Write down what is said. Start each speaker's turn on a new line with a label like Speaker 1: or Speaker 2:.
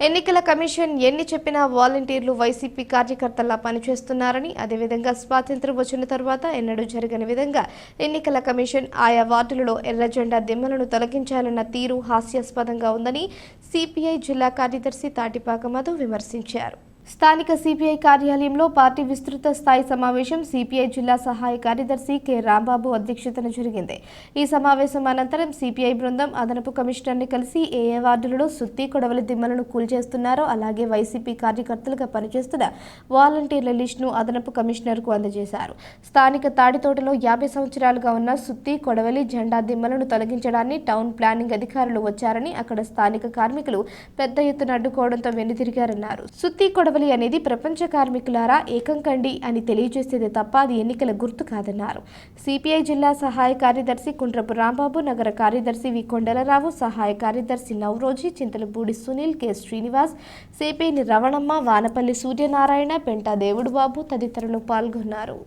Speaker 1: ఎన్నికల కమిషన్ ఎన్ని చెప్పినా వాలంటీర్లు వైసీపీ కార్యకర్తల్లా పనిచేస్తున్నారని, అదేవిధంగా స్వాతంత్ర్యం వచ్చిన తర్వాత ఎన్నడూ జరగని విధంగా ఎన్నికల కమిషన్ ఆయా వార్డులలో ఎర్ర జెండా దిమ్మలను తొలగించాలన్న తీరు హాస్యాస్పదంగా ఉందని సిపిఐ జిల్లా కార్యదర్శి తాటిపాక మధు విమర్శించారు. స్థానిక సిపిఐ కార్యాలయంలో పార్టీ విస్తృత స్థాయి సమావేశం సిపిఐ జిల్లా సహాయ కార్యదర్శి కె రాంబాబు అధ్యక్షతన జరిగింది. ఈ సమావేశం అనంతరం సిపిఐ బృందం అదనపు కమిషనర్ని కలిసి ఏ వార్డులలో సుత్తి కొడవలి దిమ్మలను కూల్చేస్తున్నారో, అలాగే వైసీపీ కార్యకర్తలుగా పనిచేస్తున్న వాలంటీర్ల లిస్టును అదనపు కమిషనర్కు అందజేశారు. స్థానిక తాడితోటలో 50 సంవత్సరాలుగా ఉన్న సుత్తి కొడవలి జెండా దిమ్మలను తొలగించడాన్ని టౌన్ ప్లానింగ్ అధికారులు వచ్చారని, అక్కడ స్థానిక కార్మికులు పెద్ద ఎత్తున అడ్డుకోవడంతో వెనుతిరిగారన్నారు. సుత్తి కొడవలి అనేది ప్రపంచ కార్మికులారా ఏకం కండి అని తెలియజేసేదే తప్ప అది ఎన్నికల గుర్తు కాదన్నారు. సిపిఐ జిల్లా సహాయ కార్యదర్శి కుంట్రపు రాంబాబు, నగర కార్యదర్శి వి కొండలరావు, సహాయ కార్యదర్శి నవరోజి, చింతలపూడి సునీల్, కె శ్రీనివాస్, సేపేని రవణమ్మ, వానపల్లి సూర్యనారాయణ, పెంటా దేవుడు బాబు తదితరులు పాల్గొన్నారు.